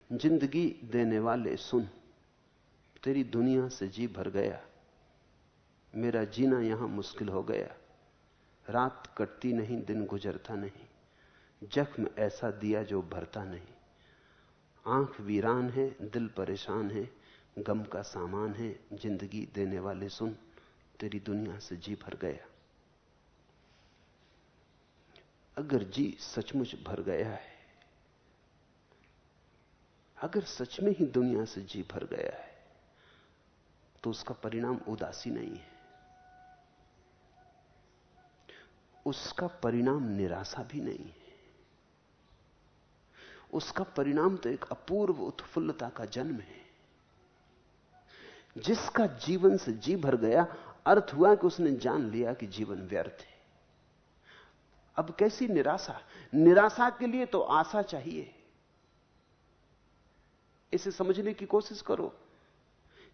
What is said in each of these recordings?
जिंदगी देने वाले सुन, तेरी दुनिया से जी भर गया, मेरा जीना यहां मुश्किल हो गया। रात कटती नहीं, दिन गुजरता नहीं, जख्म ऐसा दिया जो भरता नहीं। आंख वीरान है, दिल परेशान है, गम का सामान है। जिंदगी देने वाले सुन, तेरी दुनिया से जी भर गया। अगर जी सचमुच भर गया है, अगर सच में ही दुनिया से जी भर गया है, तो उसका परिणाम उदासी नहीं है, उसका परिणाम निराशा भी नहीं है। उसका परिणाम तो एक अपूर्व उत्फुल्लता का जन्म है। जिसका जीवन से जी भर गया, अर्थ हुआ कि उसने जान लिया कि जीवन व्यर्थ है। अब कैसी निराशा? निराशा के लिए तो आशा चाहिए। इसे समझने की कोशिश करो।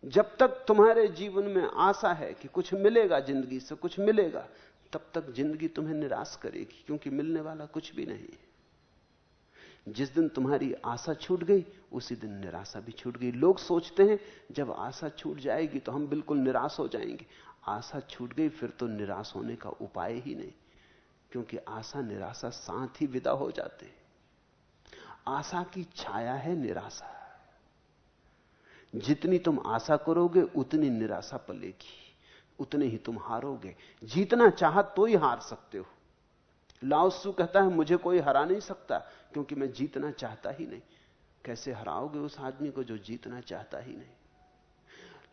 जब तक तुम्हारे जीवन में आशा है कि कुछ मिलेगा, जिंदगी से कुछ मिलेगा, तब तक जिंदगी तुम्हें निराश करेगी, क्योंकि मिलने वाला कुछ भी नहीं। जिस दिन तुम्हारी आशा छूट गई, उसी दिन निराशा भी छूट गई। लोग सोचते हैं जब आशा छूट जाएगी तो हम बिल्कुल निराश हो जाएंगे। आशा छूट गई फिर तो निराश होने का उपाय ही नहीं, क्योंकि आशा निराशा साथ ही विदा हो जाते हैं। आशा की छाया है निराशा। जितनी तुम आशा करोगे उतनी निराशा पलेगी, उतने ही तुम हारोगे। जीतना चाहा तो ही हार सकते हो। लाओ त्सु कहता है मुझे कोई हरा नहीं सकता, क्योंकि मैं जीतना चाहता ही नहीं। कैसे हराओगे उस आदमी को जो जीतना चाहता ही नहीं?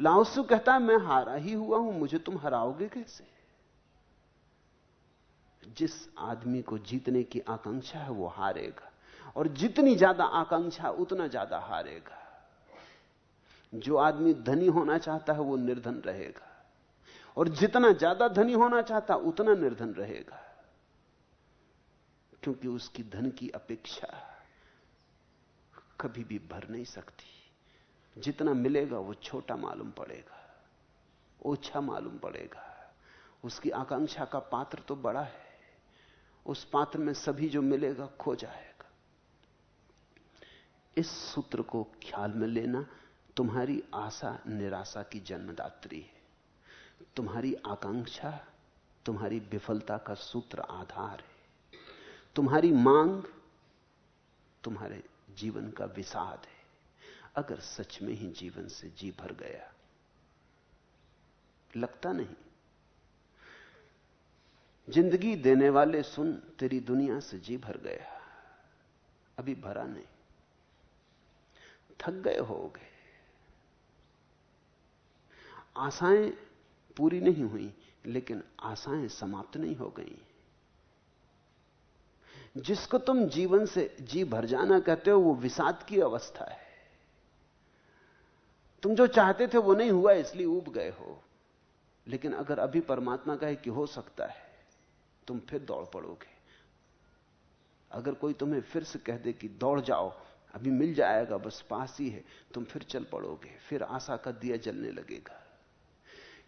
लाओ त्सु कहता है मैं हारा ही हुआ हूं, मुझे तुम हराओगे कैसे? जिस आदमी को जीतने की आकांक्षा है वो हारेगा, और जितनी ज्यादा आकांक्षा उतना ज्यादा हारेगा। जो आदमी धनी होना चाहता है वो निर्धन रहेगा, और जितना ज्यादा धनी होना चाहता उतना निर्धन रहेगा, क्योंकि उसकी धन की अपेक्षा कभी भी भर नहीं सकती। जितना मिलेगा वो छोटा मालूम पड़ेगा, ओछा मालूम पड़ेगा। उसकी आकांक्षा का पात्र तो बड़ा है, उस पात्र में सभी जो मिलेगा खो जाएगा। इस सूत्र को ख्याल में लेना। तुम्हारी आशा निराशा की जन्मदात्री है। तुम्हारी आकांक्षा तुम्हारी विफलता का सूत्र आधार है। तुम्हारी मांग तुम्हारे जीवन का विषाद है। अगर सच में ही जीवन से जी भर गया, लगता नहीं। जिंदगी देने वाले सुन, तेरी दुनिया से जी भर गया, अभी भरा नहीं। थक गए होगे, आशाएं पूरी नहीं हुई, लेकिन आशाएं समाप्त नहीं हो गई। जिसको तुम जीवन से जी भर जाना कहते हो वो विषाद की अवस्था है। तुम जो चाहते थे वो नहीं हुआ, इसलिए ऊब गए हो। लेकिन अगर अभी परमात्मा कहे कि हो सकता है, तुम फिर दौड़ पड़ोगे। अगर कोई तुम्हें फिर से कह दे कि दौड़ जाओ, अभी मिल जाएगा, बस पास ही है, तुम फिर चल पड़ोगे। फिर आशा का दिया जलने लगेगा।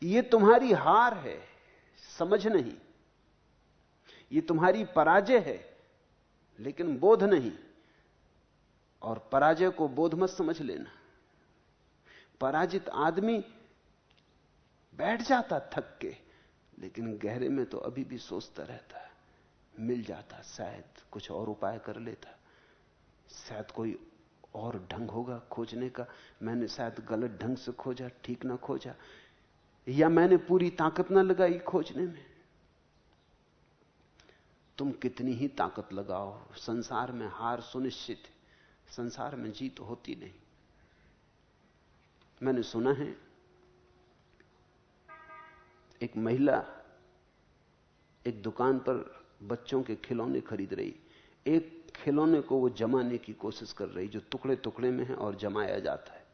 ये तुम्हारी हार है, समझ नहीं। ये तुम्हारी पराजय है, लेकिन बोध नहीं। और पराजय को बोध मत समझ लेना। पराजित आदमी बैठ जाता थक के, लेकिन गहरे में तो अभी भी सोचता रहता है, मिल जाता, शायद कुछ और उपाय कर लेता, शायद कोई और ढंग होगा खोजने का, मैंने शायद गलत ढंग से खोजा, ठीक ना खोजा, या मैंने पूरी ताकत ना लगाई खोजने में। तुम कितनी ही ताकत लगाओ, संसार में हार सुनिश्चित है, संसार में जीत होती नहीं। मैंने सुना है एक महिला एक दुकान पर बच्चों के खिलौने खरीद रही। एक खिलौने को वो जमाने की कोशिश कर रही, जो टुकड़े टुकड़े में है और जमाया जाता है।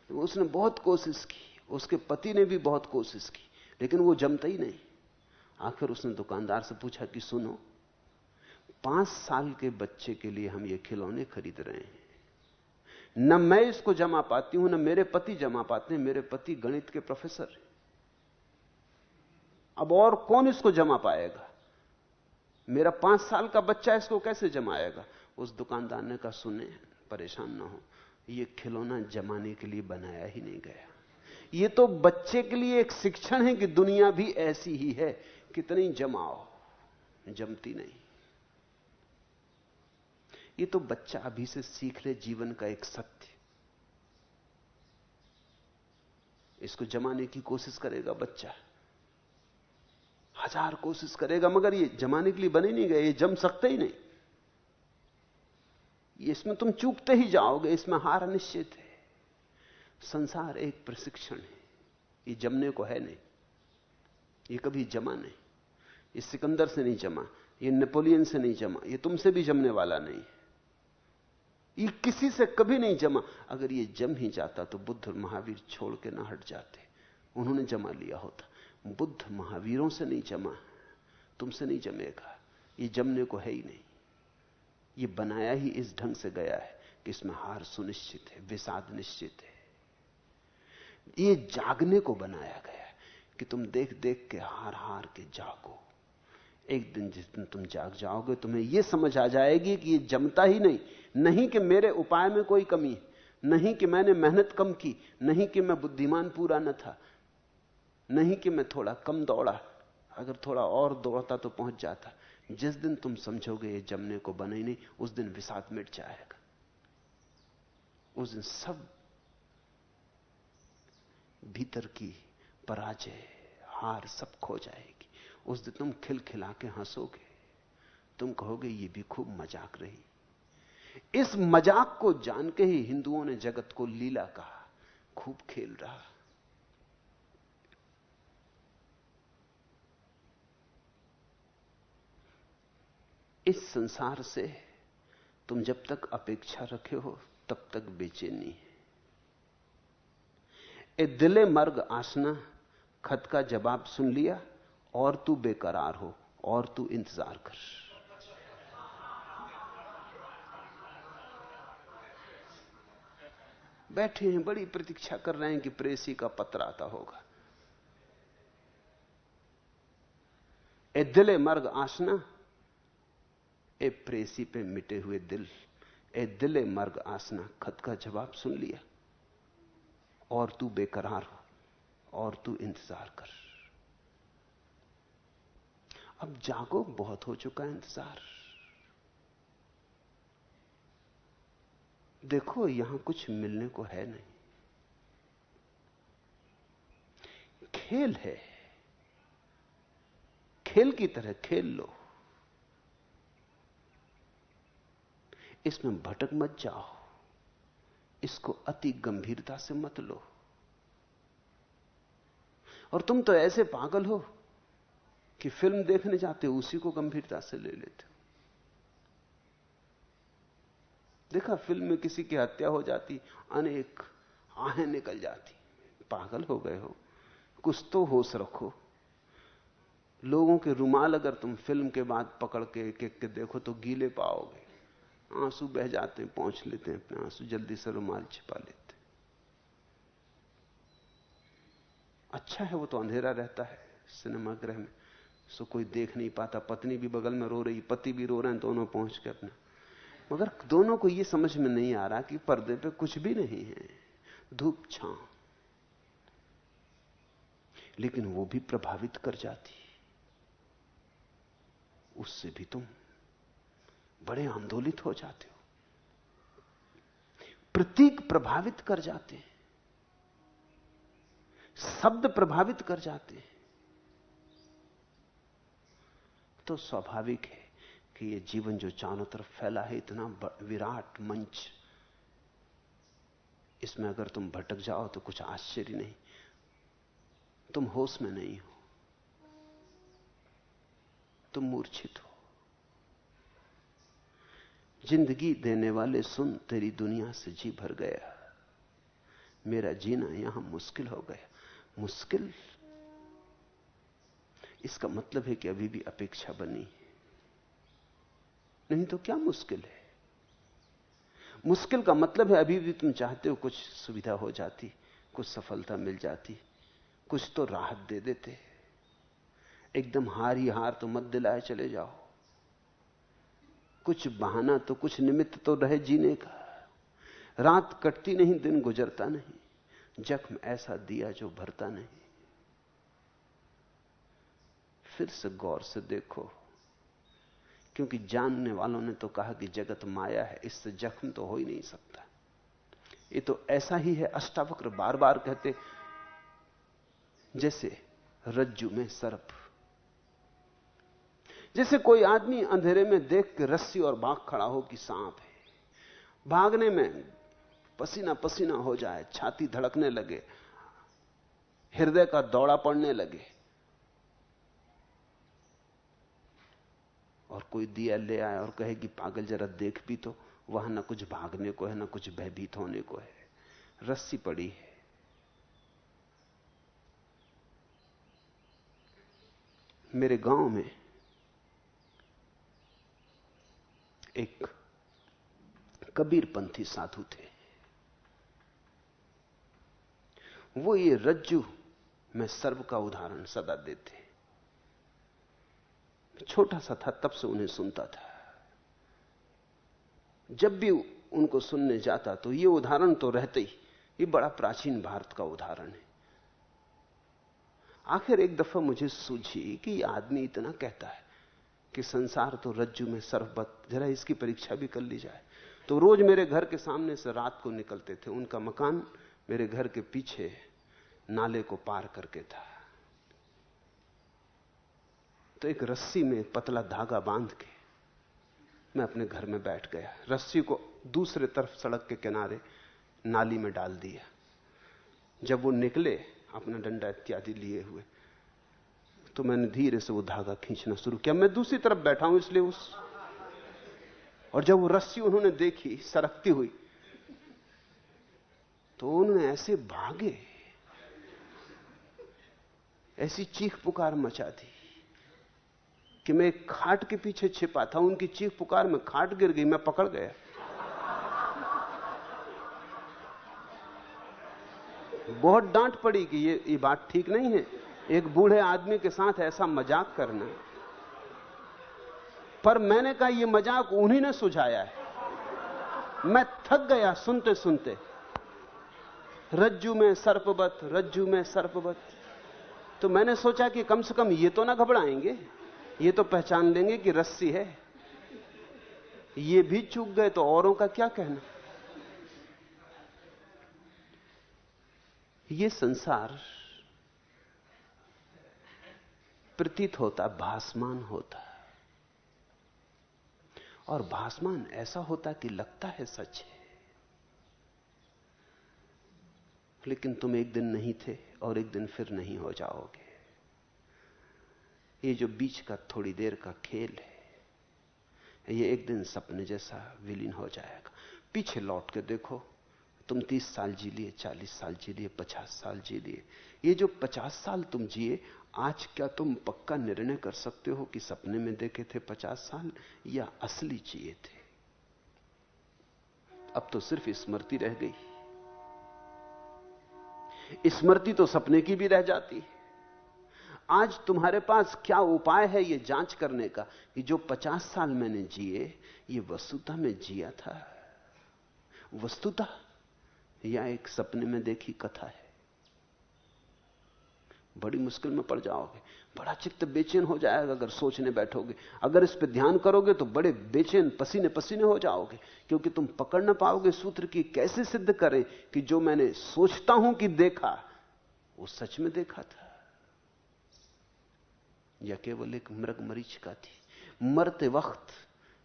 तो उसने बहुत कोशिश की, उसके पति ने भी बहुत कोशिश की, लेकिन वो जमता ही नहीं। आखिर उसने दुकानदार से पूछा कि सुनो, 5 साल के बच्चे के लिए हम ये खिलौने खरीद रहे हैं, न मैं इसको जमा पाती हूं, न मेरे पति जमा पाते हैं। मेरे पति गणित के प्रोफेसर हैं, अब और कौन इसको जमा पाएगा? मेरा 5 साल का बच्चा इसको कैसे जमाएगा? उस दुकानदार ने कहा सुने, परेशान ना हो, ये खिलौना जमाने के लिए बनाया ही नहीं गया। ये तो बच्चे के लिए एक शिक्षण है कि दुनिया भी ऐसी ही है, कितनी जमाओ, जमती नहीं। ये तो बच्चा अभी से सीख ले जीवन का एक सत्य। इसको जमाने की कोशिश करेगा बच्चा, 1000 कोशिश करेगा, मगर ये जमाने के लिए बने नहीं गए, ये जम सकते ही नहीं। इसमें तुम चूकते ही जाओगे, इसमें हार निश्चित है। संसार एक प्रशिक्षण है, ये जमने को है नहीं। ये कभी जमा नहीं, ये सिकंदर से नहीं जमा, ये नेपोलियन से नहीं जमा, ये तुमसे भी जमने वाला नहीं, ये किसी से कभी नहीं जमा। अगर ये जम ही जाता तो बुद्ध और महावीर छोड़ के ना हट जाते, उन्होंने जमा लिया होता। बुद्ध महावीरों से नहीं जमा, तुमसे नहीं जमेगा, ये जमने को है ही नहीं। ये बनाया ही इस ढंग से गया है कि इसमें हार सुनिश्चित है, विषाद निश्चित है। ये जागने को बनाया गया है कि तुम देख देख के हार हार के जागो। एक दिन जिस दिन तुम जाग जाओगे, तुम्हें यह समझ आ जाएगी कि ये जमता ही नहीं। नहीं कि मेरे उपाय में कोई कमी, नहीं कि मैंने मेहनत कम की, नहीं कि मैं बुद्धिमान पूरा न था, नहीं कि मैं थोड़ा कम दौड़ा, अगर थोड़ा और दौड़ता तो पहुंच जाता। जिस दिन तुम समझोगे ये जमने को बना ही नहीं, उस दिन विषाद मिट जाएगा। उस दिन सब भीतर की पराजय, हार सब खो जाएगी। उस दिन तुम खिलखिला के हंसोगे, तुम कहोगे ये भी खूब मजाक रही। इस मजाक को जान के ही हिंदुओं ने जगत को लीला कहा, खूब खेल रहा। इस संसार से तुम जब तक अपेक्षा रखे हो तब तक बेचैनी है। ए दिले मर्ग आसना, खत का जवाब सुन लिया, और तू बेकरार हो, और तू इंतजार कर। बैठे हैं, बड़ी प्रतीक्षा कर रहे हैं कि प्रेसी का पत्र आता होगा। ए दिले मर्ग आसना, ए प्रेसी पे मिटे हुए दिल, ए दिले मर्ग आसना, खत का जवाब सुन लिया, और तू बेकरार हो, और तू इंतजार कर। अब जागो, बहुत हो चुका है इंतजार। देखो यहां कुछ मिलने को है नहीं, खेल है, खेल की तरह खेल लो, इसमें भटक मत जाओ, इसको अति गंभीरता से मत लो। और तुम तो ऐसे पागल हो कि फिल्म देखने जाते हो उसी को गंभीरता से ले लेते हो। देखा, फिल्म में किसी की हत्या हो जाती, अनेक आहें निकल जाती, पागल हो गए हो। कुछ तो होश रखो। लोगों के रुमाल अगर तुम फिल्म के बाद पकड़ के एक एक के देखो तो गीले पाओगे, आंसू बह जाते हैं, पहुंच लेते हैं अपने आंसू, जल्दी से रुमाल छिपा लेते। अच्छा है वो तो अंधेरा रहता है सिनेमा गृह में, सो कोई देख नहीं पाता, पत्नी भी बगल में रो रही, पति भी रो रहे हैं, दोनों पहुंच के अपना। मगर दोनों को यह समझ में नहीं आ रहा कि पर्दे पे कुछ भी नहीं है, धूप छांव, लेकिन वो भी प्रभावित कर जाती, उससे भी तुम बड़े आंदोलित हो जाते हो। प्रतीक प्रभावित कर जाते हैं, शब्द प्रभावित कर जाते हैं। तो स्वाभाविक है कि ये जीवन जो चारों तरफ फैला है, इतना विराट मंच, इसमें अगर तुम भटक जाओ तो कुछ आश्चर्य नहीं, तुम होश में नहीं हो, तुम मूर्छित हो। जिंदगी देने वाले सुन, तेरी दुनिया से जी भर गया, मेरा जीना यहां मुश्किल हो गया। मुश्किल, इसका मतलब है कि अभी भी अपेक्षा बनी, नहीं तो क्या मुश्किल है। मुश्किल का मतलब है अभी भी तुम चाहते हो कुछ सुविधा हो जाती, कुछ सफलता मिल जाती, कुछ तो राहत दे देते। एकदम हार ही हार तो मत दिलाए चले जाओ, कुछ बहाना तो, कुछ निमित्त तो रहे जीने का। रात कटती नहीं, दिन गुजरता नहीं, जख्म ऐसा दिया जो भरता नहीं। फिर से गौर से देखो, क्योंकि जानने वालों ने तो कहा कि जगत माया है, इससे जख्म तो हो ही नहीं सकता। ये तो ऐसा ही है, अष्टावक्र बार बार कहते, जैसे रज्जु में सर्प। जैसे कोई आदमी अंधेरे में देख के रस्सी और भाग खड़ा हो कि सांप है, भागने में पसीना पसीना हो जाए, छाती धड़कने लगे, हृदय का दौड़ा पड़ने लगे, और कोई दिया ले आए और कहे कि पागल जरा देख भी तो, वहां ना कुछ भागने को है ना कुछ भयभीत होने को है, रस्सी पड़ी है। मेरे गांव में एक कबीरपंथी साधु थे। वो ये रज्जु में सर्प का उदाहरण सदा देते। छोटा सा था तब से उन्हें सुनता था। जब भी उनको सुनने जाता तो ये उदाहरण तो रहते ही। ये बड़ा प्राचीन भारत का उदाहरण है। आखिर एक दफा मुझे सूझी कि ये आदमी इतना कहता है कि संसार तो रज्जु में सर्पवत, जरा इसकी परीक्षा भी कर ली जाए। तो रोज मेरे घर के सामने से रात को निकलते थे। उनका मकान मेरे घर के पीछे नाले को पार करके था। तो एक रस्सी में पतला धागा बांध के मैं अपने घर में बैठ गया। रस्सी को दूसरे तरफ सड़क के किनारे नाली में डाल दिया। जब वो निकले अपना डंडा इत्यादि लिए हुए, तो मैंने धीरे से वो धागा खींचना शुरू किया। मैं दूसरी तरफ बैठा हूं इसलिए और जब वो रस्सी उन्होंने देखी सरकती हुई, तो उन्होंने ऐसे भागे, ऐसी चीख पुकार मचा दी कि मैं एक खाट के पीछे छिपा था। उनकी चीख पुकार में खाट गिर गई, मैं पकड़ गया। बहुत डांट पड़ी कि ये बात ठीक नहीं है, एक बूढ़े आदमी के साथ ऐसा मजाक करना। पर मैंने कहा ये मजाक उन्हीं ने सुझाया है। मैं थक गया सुनते सुनते। रज्जु में सर्पवत, रज्जु में सर्पवत। तो मैंने सोचा कि कम से कम ये तो ना घबराएंगे, ये तो पहचान लेंगे कि रस्सी है। ये भी चूक गए तो औरों का क्या कहना। ये संसार प्रतीत होता, भासमान होता, और भासमान ऐसा होता कि लगता है सच है, लेकिन तुम एक दिन नहीं थे और एक दिन फिर नहीं हो जाओगे। ये जो बीच का थोड़ी देर का खेल है, ये एक दिन सपने जैसा विलीन हो जाएगा। पीछे लौट के देखो, तुम 30 साल जी लिए, 40 साल जी लिए, 50 साल जी लिए। ये जो 50 साल तुम जिए, आज क्या तुम पक्का निर्णय कर सकते हो कि सपने में देखे थे 50 साल या असली जिए थे? अब तो सिर्फ स्मृति रह गई। स्मृति तो सपने की भी रह जाती है। आज तुम्हारे पास क्या उपाय है ये जांच करने का कि जो 50 साल मैंने जिए, ये वस्तुतः में जिया था, वस्तुतः, या एक सपने में देखी कथा है? बड़ी मुश्किल में पड़ जाओगे। बड़ा चित्त बेचैन हो जाएगा अगर सोचने बैठोगे। अगर इस पे ध्यान करोगे तो बड़े बेचैन, पसीने पसीने हो जाओगे, क्योंकि तुम पकड़ ना पाओगे सूत्र की कैसे सिद्ध करें कि जो मैंने सोचता हूं कि देखा, वो सच में देखा था या केवल एक मृग मरीचिका थी। मरते वक्त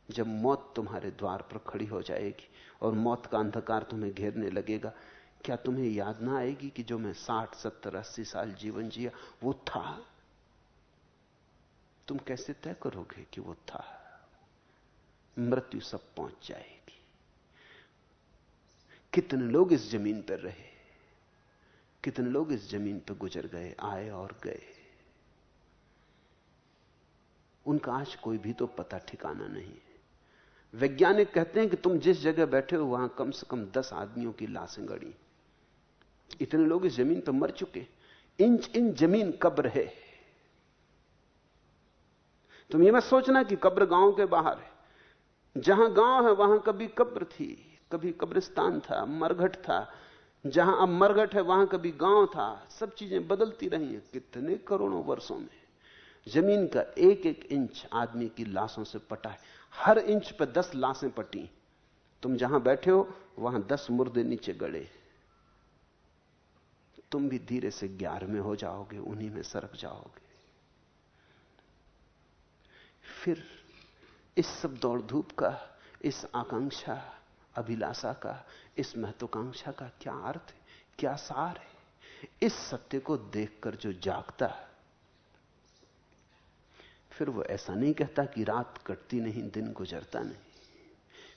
जब मौत तुम्हारे द्वार पर खड़ी हो जाएगी और मौत का अंधकार तुम्हें घेरने लगेगा, क्या तुम्हें याद ना आएगी कि जो मैं 60, 70, 80 साल जीवन जिया वो था? तुम कैसे तय करोगे कि वो था? मृत्यु सब पहुंच जाएगी। कितने लोग इस जमीन पर रहे, कितने लोग इस जमीन पर गुजर गए, आए और गए। उनका आज कोई भी तो पता ठिकाना नहीं है। वैज्ञानिक कहते हैं कि तुम जिस जगह बैठे हो वहां कम से कम 10 आदमियों की लाशें गड़ी। इतने लोग इस जमीन पर मर चुके। इंच इंच जमीन कब्र है। तुम ये मत सोचना कि कब्र गांव के बाहर है। जहां गांव है वहां कभी कब्र थी, कभी कब्रिस्तान था, मरघट था। जहां अब मरघट है वहां कभी गांव था। सब चीजें बदलती रही हैं कितने करोड़ों वर्षों में। जमीन का एक एक इंच आदमी की लाशों से पटा है। हर इंच पर 10 लाशें पटी। तुम जहां बैठे हो वहां 10 मुर्दे नीचे गड़े। तुम भी धीरे से 11वें हो जाओगे, उन्हीं में सरक जाओगे। फिर इस सब दौड़ धूप का, इस आकांक्षा, अभिलाषा का, इस महत्वाकांक्षा का क्या अर्थ है, क्या सार है? इस सत्य को देखकर जो जागता है, फिर वो ऐसा नहीं कहता कि रात कटती नहीं, दिन गुजरता नहीं।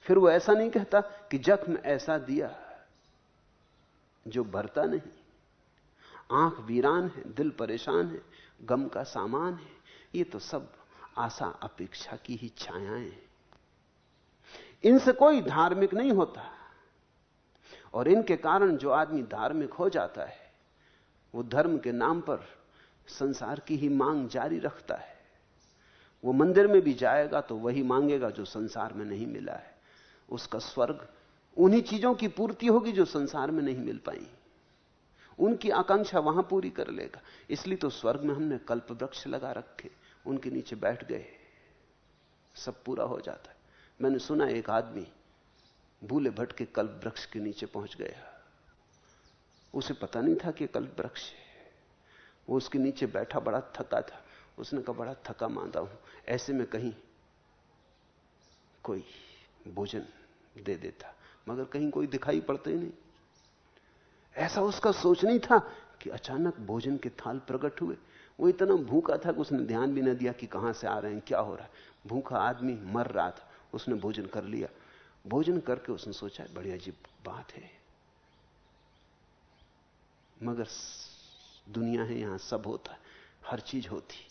फिर वो ऐसा नहीं कहता कि जख्म ऐसा दिया जो भरता नहीं। आंख वीरान है, दिल परेशान है, गम का सामान है। ये तो सब आशा अपेक्षा की ही छायाएं हैं। इनसे कोई धार्मिक नहीं होता। और इनके कारण जो आदमी धार्मिक हो जाता है, वो धर्म के नाम पर संसार की ही मांग जारी रखता है। वो मंदिर में भी जाएगा तो वही मांगेगा जो संसार में नहीं मिला है। उसका स्वर्ग उन्हीं चीजों की पूर्ति होगी जो संसार में नहीं मिल पाई। उनकी आकांक्षा वहां पूरी कर लेगा। इसलिए तो स्वर्ग में हमने कल्प वृक्ष लगा रखे, उनके नीचे बैठ गए, सब पूरा हो जाता है। मैंने सुना एक आदमी भूले भटके कल्प वृक्ष के नीचे पहुंच गया। उसे पता नहीं था कि कल्प वृक्ष है। वो उसके नीचे बैठा, बड़ा थका था। उसने कहा, बड़ा थका मांदा हूं, ऐसे में कहीं कोई भोजन दे देता, मगर कहीं कोई दिखाई पड़ता ही नहीं। ऐसा उसका सोच नहीं था कि अचानक भोजन के थाल प्रकट हुए। वो इतना भूखा था कि उसने ध्यान भी न दिया कि कहां से आ रहे हैं, क्या हो रहा है। भूखा आदमी मर रहा था, उसने भोजन कर लिया। भोजन करके उसने सोचा, बड़ी अजीब बात है, मगर दुनिया है, यहां सब होता है, हर चीज होती।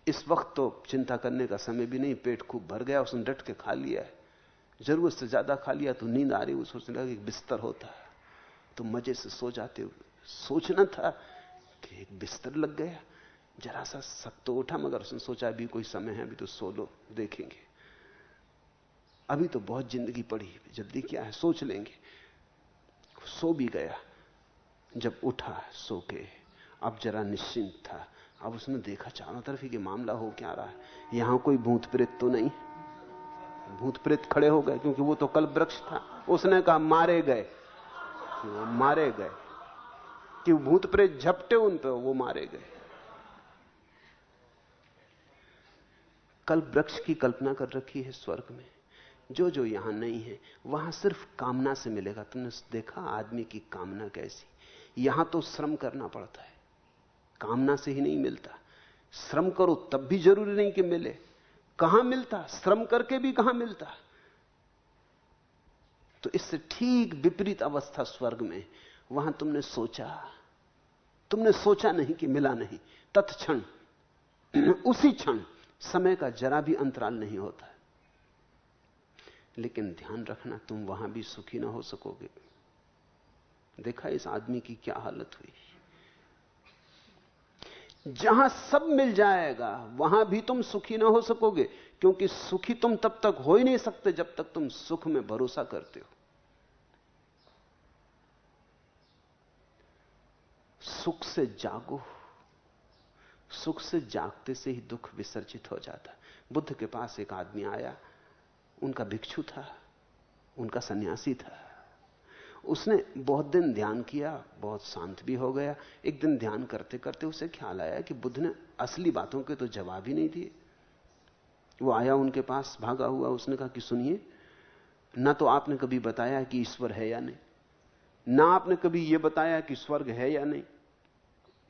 इस वक्त तो चिंता करने का समय भी नहीं, पेट खूब भर गया, उसने डट के खा लिया है। जरूरत से ज्यादा खा लिया तो नींद आ रही, वो सोचने लगा कि बिस्तर होता है तो मजे से सो जाते हो। सोचना था कि एक बिस्तर लग गया, जरा सा सक तो उठा, मगर उसने सोचा अभी कोई समय है, अभी तो सो लो, देखेंगे, अभी तो बहुत जिंदगी पड़ी, जल्दी क्या है, सोच लेंगे। सो भी गया। जब उठा सो के, अब जरा निश्चिंत था। अब उसने देखा चारों तरफ ही कि मामला हो क्या रहा है। यहां कोई भूत प्रेत तो नहीं। भूत प्रेत खड़े हो गए, क्योंकि वो तो कल्प वृक्ष था। उसने कहा मारे गए, वो मारे गए, कि भूत प्रेत झपटे उन पे, वो मारे गए। कल्प वृक्ष की कल्पना कर रखी है स्वर्ग में। जो जो यहां नहीं है वहां सिर्फ कामना से मिलेगा। तुमने देखा आदमी की कामना कैसी। यहां तो श्रम करना पड़ता है, कामना से ही नहीं मिलता। श्रम करो तब भी जरूरी नहीं कि मिले। कहां मिलता, श्रम करके भी कहां मिलता। तो इससे ठीक विपरीत अवस्था स्वर्ग में। वहां तुमने सोचा नहीं कि मिला नहीं, तत्क्षण उसी क्षण समय का जरा भी अंतराल नहीं होता। लेकिन ध्यान रखना, तुम वहां भी सुखी ना हो सकोगे। देखा इस आदमी की क्या हालत हुई। जहां सब मिल जाएगा वहां भी तुम सुखी ना हो सकोगे, क्योंकि सुखी तुम तब तक हो ही नहीं सकते जब तक तुम सुख में भरोसा करते हो। सुख से जागो। सुख से जागते से ही दुख विसर्जित हो जाता है। बुद्ध के पास एक आदमी आया, उनका भिक्षु था, उनका सन्यासी था। उसने बहुत दिन ध्यान किया, बहुत शांत भी हो गया। एक दिन ध्यान करते करते उसे ख्याल आया कि बुद्ध ने असली बातों के तो जवाब ही नहीं दिए। वो आया उनके पास भागा हुआ। उसने कहा कि सुनिए, ना तो आपने कभी बताया कि ईश्वर है या नहीं, ना आपने कभी यह बताया कि स्वर्ग है या नहीं,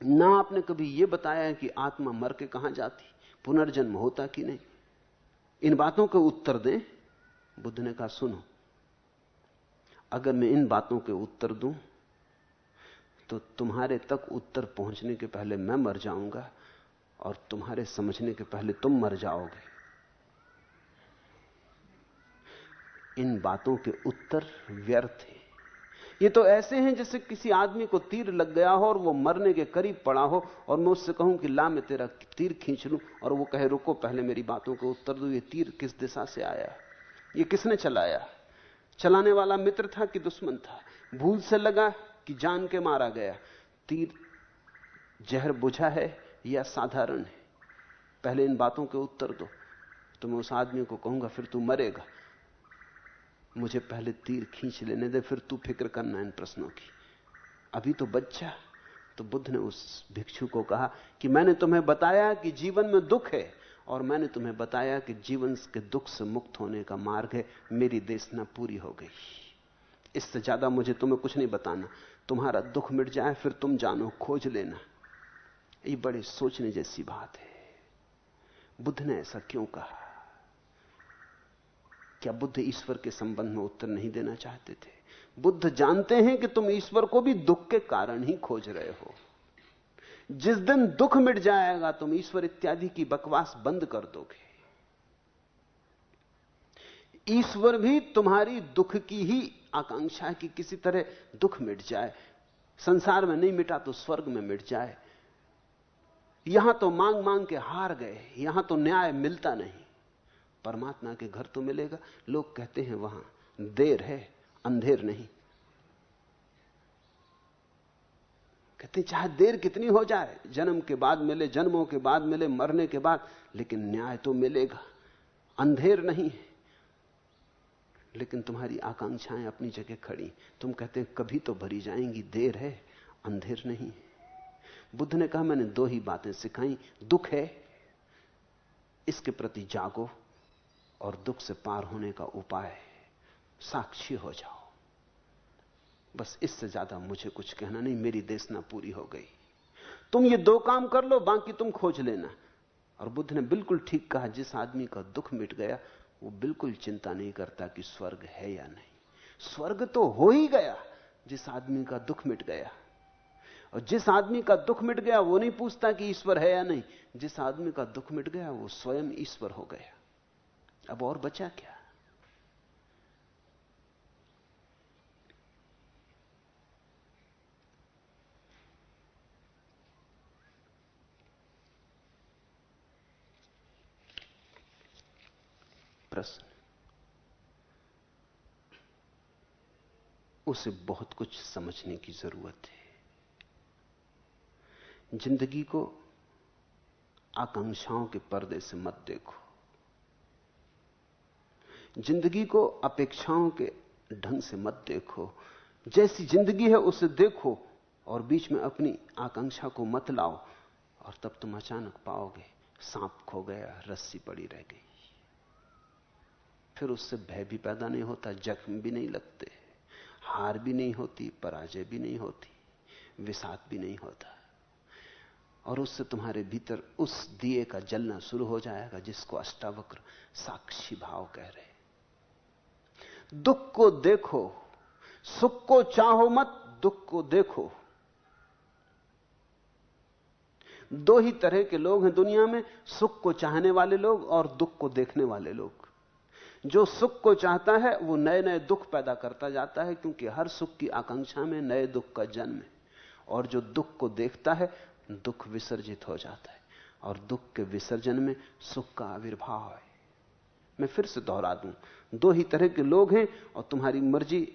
ना आपने कभी यह बताया कि आत्मा मर के कहां जाती, पुनर्जन्म होता कि नहीं। इन बातों के उत्तर दें। बुद्ध ने कहा सुनो, अगर मैं इन बातों के उत्तर दूं तो तुम्हारे तक उत्तर पहुंचने के पहले मैं मर जाऊंगा और तुम्हारे समझने के पहले तुम मर जाओगे। इन बातों के उत्तर व्यर्थ हैं। ये तो ऐसे हैं जैसे किसी आदमी को तीर लग गया हो और वो मरने के करीब पड़ा हो और मैं उससे कहूं कि ला मैं तेरा तीर खींच लूं, और वो कहे रुको पहले मेरी बातों के उत्तर दो, ये तीर किस दिशा से आया, ये किसने चलाया। चलाने वाला मित्र था कि दुश्मन था, भूल से लगा कि जान के मारा गया, तीर जहर बुझा है या साधारण है? पहले इन बातों के उत्तर दो। तो मैं उस आदमी को कहूंगा फिर तू मरेगा, मुझे पहले तीर खींच लेने दे, फिर तू फिक्र करना इन प्रश्नों की, अभी तो बच्चा। तो बुद्ध ने उस भिक्षु को कहा कि मैंने तुम्हें बताया कि जीवन में दुख है, और मैंने तुम्हें बताया कि जीवन के दुख से मुक्त होने का मार्ग है। मेरी देशना पूरी हो गई, इससे ज्यादा मुझे तुम्हें कुछ नहीं बताना। तुम्हारा दुख मिट जाए फिर तुम जानो, खोज लेना। ये बड़ी सोचने जैसी बात है। बुद्ध ने ऐसा क्यों कहा? क्या बुद्ध ईश्वर के संबंध में उत्तर नहीं देना चाहते थे? बुद्ध जानते हैं कि तुम ईश्वर को भी दुख के कारण ही खोज रहे हो। जिस दिन दुख मिट जाएगा तुम ईश्वर इत्यादि की बकवास बंद कर दोगे। ईश्वर भी तुम्हारी दुख की ही आकांक्षा है कि किसी तरह दुख मिट जाए। संसार में नहीं मिटा तो स्वर्ग में मिट जाए। यहां तो मांग मांग के हार गए, यहां तो न्याय मिलता नहीं। परमात्मा के घर तो मिलेगा। लोग कहते हैं वहां देर है, अंधेर नहीं। कहते चाहे देर कितनी हो जाए, जन्म के बाद मिले, जन्मों के बाद मिले, मरने के बाद, लेकिन न्याय तो मिलेगा। अंधेर नहीं है। लेकिन तुम्हारी आकांक्षाएं अपनी जगह खड़ी। तुम कहते हैं कभी तो भरी जाएंगी, देर है, अंधेर नहीं। बुद्ध ने कहा मैंने दो ही बातें सिखाई, दुख है इसके प्रति जागो, और दुख से पार होने का उपाय साक्षी हो जाओ। बस इससे ज्यादा मुझे कुछ कहना नहीं, मेरी देशना पूरी हो गई। तुम ये दो काम कर लो, बाकी तुम खोज लेना। और बुद्ध ने बिल्कुल ठीक कहा, जिस आदमी का दुख मिट गया वो बिल्कुल चिंता नहीं करता कि स्वर्ग है या नहीं। स्वर्ग तो हो ही गया जिस आदमी का दुख मिट गया। और जिस आदमी का दुख मिट गया वो नहीं पूछता कि ईश्वर है या नहीं। जिस आदमी का दुख मिट गया वो स्वयं ईश्वर हो गया। अब और बचा क्या? प्रश्न, उसे बहुत कुछ समझने की जरूरत है। जिंदगी को आकांक्षाओं के पर्दे से मत देखो। जिंदगी को अपेक्षाओं के ढंग से मत देखो। जैसी जिंदगी है उसे देखो और बीच में अपनी आकांक्षा को मत लाओ। और तब तुम अचानक पाओगे सांप खो गया, रस्सी पड़ी रह गई। फिर उससे भय भी पैदा नहीं होता, जख्म भी नहीं लगते, हार भी नहीं होती, पराजय भी नहीं होती, विषाद भी नहीं होता। और उससे तुम्हारे भीतर उस दिए का जलना शुरू हो जाएगा जिसको अष्टावक्र साक्षी भाव कह रहे। दुख को देखो, सुख को चाहो मत, दुख को देखो। दो ही तरह के लोग हैं दुनिया में, सुख को चाहने वाले लोग और दुख को देखने वाले लोग। जो सुख को चाहता है वो नए नए दुख पैदा करता जाता है, क्योंकि हर सुख की आकांक्षा में नए दुख का जन्म है। और जो दुख को देखता है दुख विसर्जित हो जाता है, और दुख के विसर्जन में सुख का आविर्भाव है। मैं फिर से दोहरा दूं, दो ही तरह के लोग हैं और तुम्हारी मर्जी,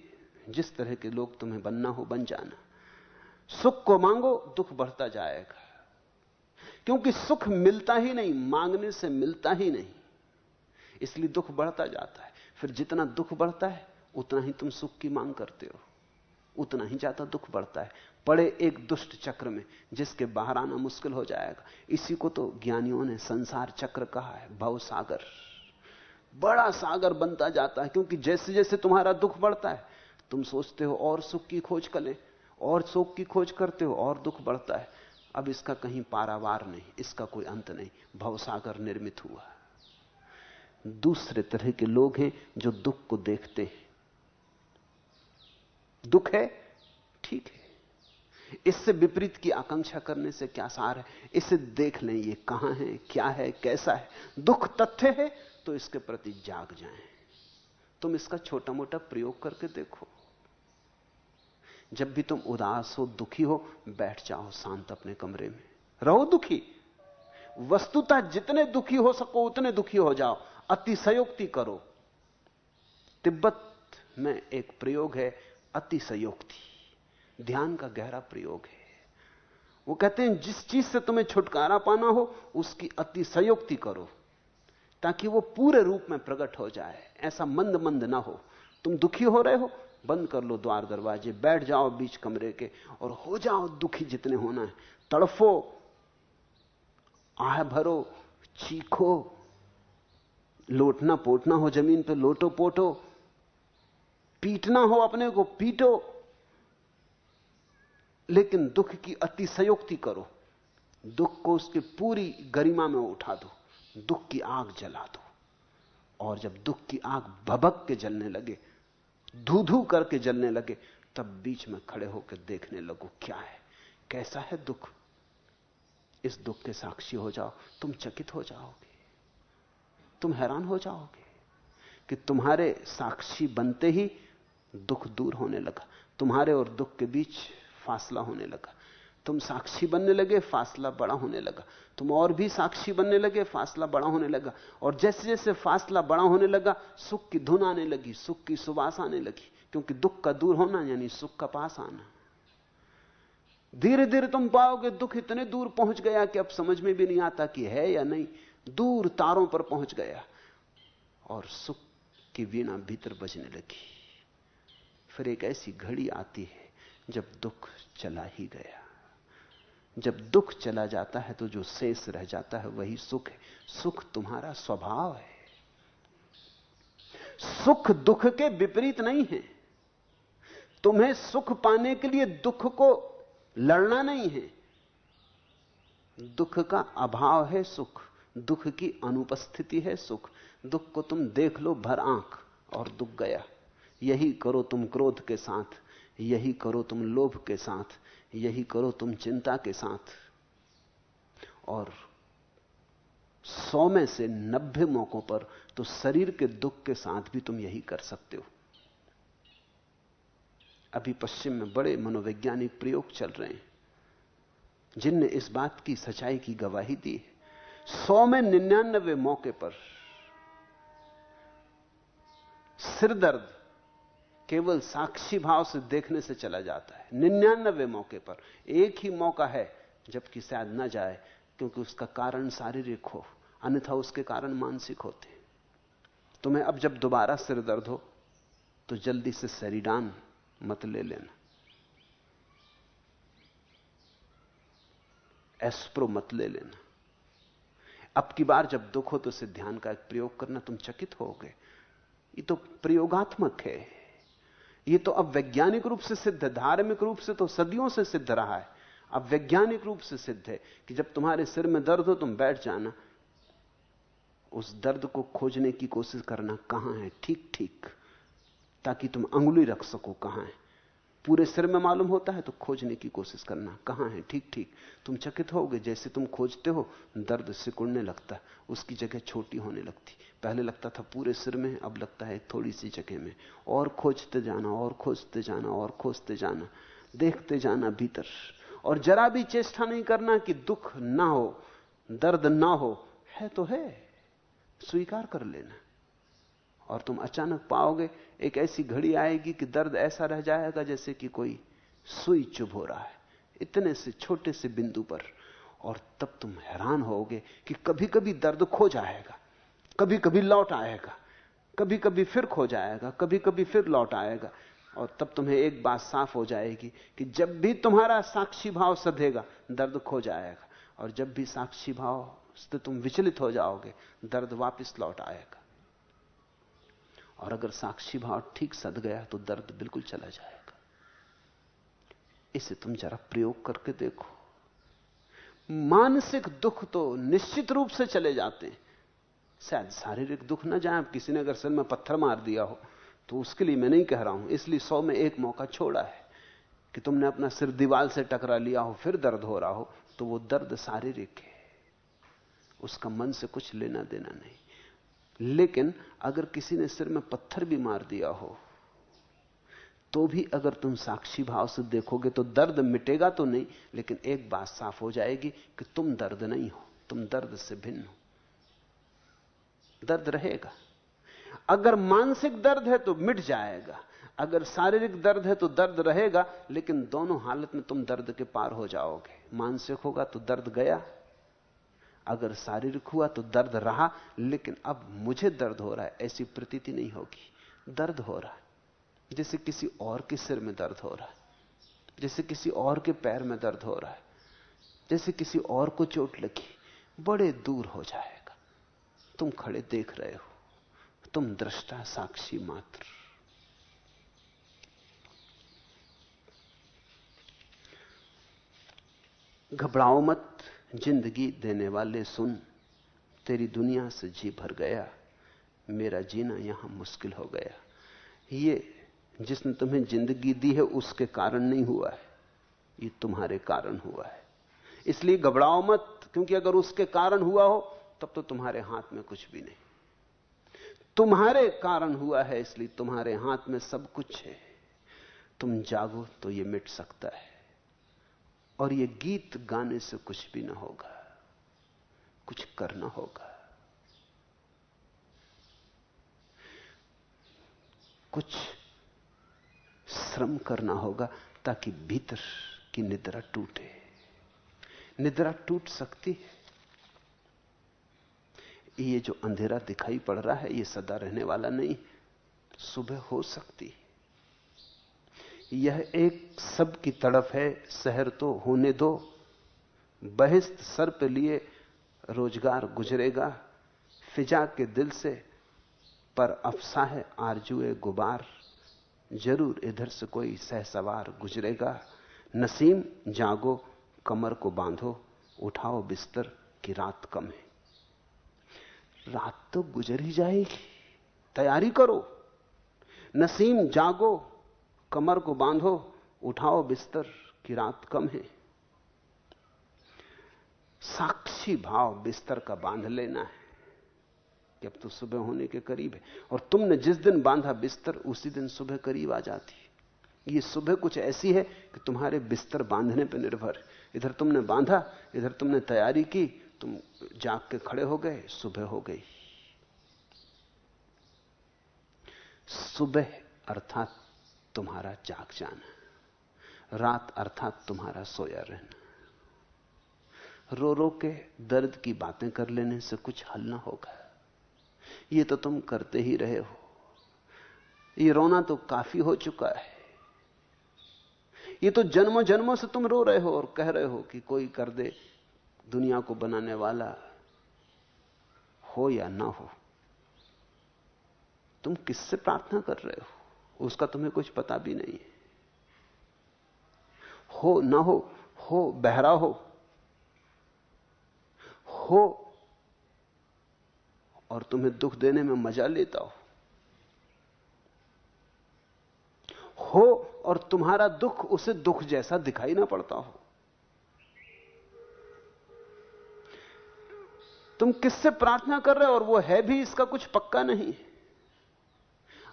जिस तरह के लोग तुम्हें बनना हो बन जाना। सुख को मांगो, दुख बढ़ता जाएगा, क्योंकि सुख मिलता ही नहीं, मांगने से मिलता ही नहीं, इसलिए दुख बढ़ता जाता है। फिर जितना दुख बढ़ता है उतना ही तुम सुख की मांग करते हो, उतना ही ज्यादा दुख बढ़ता है। पड़े एक दुष्ट चक्र में जिसके बाहर आना मुश्किल हो जाएगा। इसी को तो ज्ञानियों ने संसार चक्र कहा है, भव सागर। बड़ा सागर बनता जाता है, क्योंकि जैसे जैसे तुम्हारा दुख बढ़ता है तुम सोचते हो और सुख की खोज करें, और सुख की खोज करते हो और दुख बढ़ता है। अब इसका कहीं पारावार नहीं, इसका कोई अंत नहीं, भवसागर निर्मित हुआ। दूसरे तरह के लोग हैं जो दुख को देखते हैं। दुख है, ठीक है, इससे विपरीत की आकांक्षा करने से क्या सार है? इसे देख लें, ये कहां है, क्या है, कैसा है। दुख तथ्य है तो इसके प्रति जाग जाएं। तुम इसका छोटा मोटा प्रयोग करके देखो। जब भी तुम उदास हो, दुखी हो, बैठ जाओ शांत अपने कमरे में, रहो दुखी। वस्तुतः जितने दुखी हो सको उतने दुखी हो जाओ, अतिशयोक्ति करो। तिब्बत में एक प्रयोग है अतिशयोक्ति, ध्यान का गहरा प्रयोग है। वो कहते हैं जिस चीज से तुम्हें छुटकारा पाना हो उसकी अतिशयोक्ति करो ताकि वो पूरे रूप में प्रकट हो जाए, ऐसा मंद मंद ना हो। तुम दुखी हो रहे हो, बंद कर लो द्वार दरवाजे, बैठ जाओ बीच कमरे के और हो जाओ दुखी जितने होना है। तड़फो, आह भरो, चीखो, लोटना पोटना हो जमीन पे लोटो पोटो, पीटना हो अपने को पीटो, लेकिन दुख की अतिशयोक्ति करो। दुख को उसकी पूरी गरिमा में उठा दो, दुख की आग जला दो। और जब दुख की आग भभक के जलने लगे, धू धू करके जलने लगे, तब बीच में खड़े होकर देखने लगो क्या है, कैसा है दुख। इस दुख के साक्षी हो जाओ, तुम चकित हो जाओगे, तुम हैरान हो जाओगे कि तुम्हारे साक्षी बनते ही दुख दूर होने लगा, तुम्हारे और दुख के बीच फासला होने लगा। तुम साक्षी बनने लगे, फासला बड़ा होने लगा। तुम और भी साक्षी बनने लगे, फासला बड़ा होने लगा। और जैसे जैसे फासला बड़ा होने लगा, सुख की धुन आने लगी, सुख की सुवास आने लगी, क्योंकि दुख का दूर होना यानी सुख का पास आना। धीरे धीरे तुम पाओगे दुख इतने दूर पहुंच गया कि अब समझ में भी नहीं आता कि है या नहीं, दूर तारों पर पहुंच गया, और सुख की वीणा भीतर बजने लगी। फिर एक ऐसी घड़ी आती है जब दुख चला ही गया। जब दुख चला जाता है तो जो शेष रह जाता है वही सुख है। सुख तुम्हारा स्वभाव है। सुख दुख के विपरीत नहीं है। तुम्हें सुख पाने के लिए दुख को लड़ना नहीं है। दुख का अभाव है सुख, दुख की अनुपस्थिति है सुख। दुख को तुम देख लो भर आंख और दुख गया। यही करो तुम क्रोध के साथ, यही करो तुम लोभ के साथ, यही करो तुम चिंता के साथ। और 100 में से 90 मौकों पर तो शरीर के दुख के साथ भी तुम यही कर सकते हो। अभी पश्चिम में बड़े मनोवैज्ञानिक प्रयोग चल रहे हैं जिनने इस बात की सच्चाई की गवाही दी है। 100 में 99 मौके पर सिर दर्द केवल साक्षी भाव से देखने से चला जाता है। 99 मौके पर एक ही मौका है जबकि शायद ना जाए, क्योंकि उसका कारण शारीरिक हो, अन्यथा उसके कारण मानसिक होते हैं। तुम्हें अब जब दोबारा सिर दर्द हो तो जल्दी से सेरिडान मत ले लेना, एस्प्रो मत ले लेना। अब की बार जब दुख हो तो इसे ध्यान का एक प्रयोग करना, तुम चकित होगे। ये तो प्रयोगात्मक है, ये तो अब वैज्ञानिक रूप से सिद्ध है। धार्मिक रूप से तो सदियों से सिद्ध रहा है, अब वैज्ञानिक रूप से सिद्ध है कि जब तुम्हारे सिर में दर्द हो तुम बैठ जाना, उस दर्द को खोजने की कोशिश करना कहां है ठीक ठीक, ताकि तुम अंगुली रख सको कहां है। पूरे सिर में मालूम होता है तो खोजने की कोशिश करना कहां है ठीक ठीक। तुम चकित होगे, जैसे तुम खोजते हो दर्द सिकुड़ने लगता, उसकी जगह छोटी होने लगती। पहले लगता था पूरे सिर में, अब लगता है थोड़ी सी जगह में। और खोजते जाना और खोजते जाना और खोजते जाना, देखते जाना भीतर। और जरा भी चेष्टा नहीं करना कि दुख ना हो, दर्द ना हो। है तो है, स्वीकार कर लेना। और तुम अचानक पाओगे एक ऐसी घड़ी आएगी कि दर्द ऐसा रह जाएगा जैसे कि कोई सुई चुभ हो रहा है, इतने से छोटे से बिंदु पर। और तब तुम हैरान होगे कि कभी कभी दर्द खो जाएगा, कभी कभी लौट आएगा, कभी कभी फिर खो जाएगा, कभी कभी फिर लौट आएगा। और तब तुम्हें एक बात साफ हो जाएगी कि जब भी तुम्हारा साक्षी भाव सधेगा दर्द खो जाएगा, और जब भी साक्षी भाव से तुम विचलित हो जाओगे दर्द वापस लौट आएगा। और अगर साक्षी भाव ठीक सध गया तो दर्द बिल्कुल चला जाएगा। इसे तुम जरा प्रयोग करके देखो। मानसिक दुख तो निश्चित रूप से चले जाते हैं, शायद शारीरिक दुख ना जाए। किसी ने अगर सिर में पत्थर मार दिया हो तो उसके लिए मैं नहीं कह रहा हूं, इसलिए 100 में 1 मौका छोड़ा है कि तुमने अपना सिर दीवार से टकरा लिया हो फिर दर्द हो रहा हो, तो वो दर्द शारीरिक है, उसका मन से कुछ लेना देना नहीं। लेकिन अगर किसी ने सिर में पत्थर भी मार दिया हो तो भी अगर तुम साक्षी भाव से देखोगे तो दर्द मिटेगा तो नहीं, लेकिन एक बात साफ हो जाएगी कि तुम दर्द नहीं हो, तुम दर्द से भिन्न हो। दर्द रहेगा। अगर मानसिक दर्द है तो मिट जाएगा, अगर शारीरिक दर्द है तो दर्द रहेगा, लेकिन दोनों हालत में तुम दर्द के पार हो जाओगे। मानसिक होगा तो दर्द गया, अगर शारीरिक हुआ तो दर्द रहा, लेकिन अब मुझे दर्द हो रहा है ऐसी प्रतीति नहीं होगी। दर्द हो रहा है जैसे किसी और के सिर में दर्द हो रहा है, जैसे किसी और के पैर में दर्द हो रहा है, जैसे किसी और को चोट लगी, बड़े दूर हो जाएगा। तुम खड़े देख रहे हो, तुम दृष्टा साक्षी मात्र। घबराओ मत जिंदगी देने वाले, सुन तेरी दुनिया से जी भर गया, मेरा जीना यहां मुश्किल हो गया। ये जिसने तुम्हें जिंदगी दी है उसके कारण नहीं हुआ है, ये तुम्हारे कारण हुआ है। इसलिए घबराओ मत, क्योंकि अगर उसके कारण हुआ हो तब तो तुम्हारे हाथ में कुछ भी नहीं। तुम्हारे कारण हुआ है इसलिए तुम्हारे हाथ में सब कुछ है। तुम जागो तो ये मिट सकता है, और ये गीत गाने से कुछ भी ना होगा, कुछ करना होगा, कुछ श्रम करना होगा ताकि भीतर की निद्रा टूटे। निद्रा टूट सकती है। ये जो अंधेरा दिखाई पड़ रहा है ये सदा रहने वाला नहीं, सुबह हो सकती है। यह एक सब की तड़फ है, शहर तो होने दो, बहिश्त सर पे लिए रोजगार गुजरेगा, फिजा के दिल से पर अफसा है आरजुए गुबार, जरूर इधर से कोई सहसवार गुजरेगा। नसीम जागो कमर को बांधो, उठाओ बिस्तर की रात कम है। रात तो गुजर ही जाएगी, तैयारी करो। नसीम जागो कमर को बांधो, उठाओ बिस्तर की रात कम है। साक्षी भाव बिस्तर का बांध लेना है कि अब तो सुबह होने के करीब है, और तुमने जिस दिन बांधा बिस्तर उसी दिन सुबह करीब आ जाती है। ये सुबह कुछ ऐसी है कि तुम्हारे बिस्तर बांधने पर निर्भर है। इधर तुमने बांधा, इधर तुमने तैयारी की, तुम जाग के खड़े हो गए, सुबह हो गई। सुबह अर्थात तुम्हारा जाग जाना, रात अर्थात तुम्हारा सोया रहना। रो रो के दर्द की बातें कर लेने से कुछ हल ना होगा। ये तो तुम करते ही रहे हो, ये रोना तो काफी हो चुका है। ये तो जन्मों जन्मों से तुम रो रहे हो और कह रहे हो कि कोई कर दे, दुनिया को बनाने वाला हो या ना हो। तुम किससे प्रार्थना कर रहे हो उसका तुम्हें कुछ पता भी नहीं है। हो ना हो बहरा हो और तुम्हें दुख देने में मजा लेता हो और तुम्हारा दुख उसे दुख जैसा दिखाई ना पड़ता हो। तुम किससे प्रार्थना कर रहे हो और वो है भी इसका कुछ पक्का नहीं।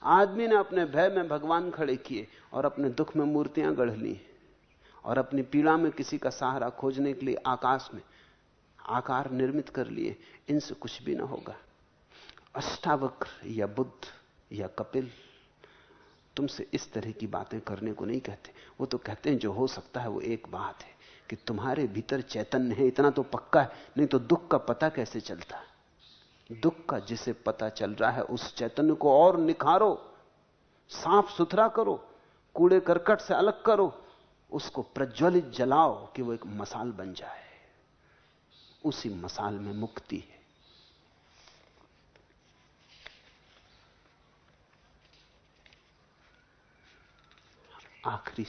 आदमी ने अपने भय में भगवान खड़े किए और अपने दुख में मूर्तियां गढ़ ली, और अपनी पीड़ा में किसी का सहारा खोजने के लिए आकाश में आकार निर्मित कर लिए। इनसे कुछ भी ना होगा। अष्टावक्र या बुद्ध या कपिल तुमसे इस तरह की बातें करने को नहीं कहते। वो तो कहते हैं जो हो सकता है वो एक बात है कि तुम्हारे भीतर चैतन्य है, इतना तो पक्का है, नहीं तो दुख का पता कैसे चलता। दुख का जिसे पता चल रहा है उस चैतन्य को और निखारो, साफ सुथरा करो, कूड़े करकट से अलग करो, उसको प्रज्वलित जलाओ कि वो एक मसाल बन जाए। उसी मसाल में मुक्ति है। आखिरी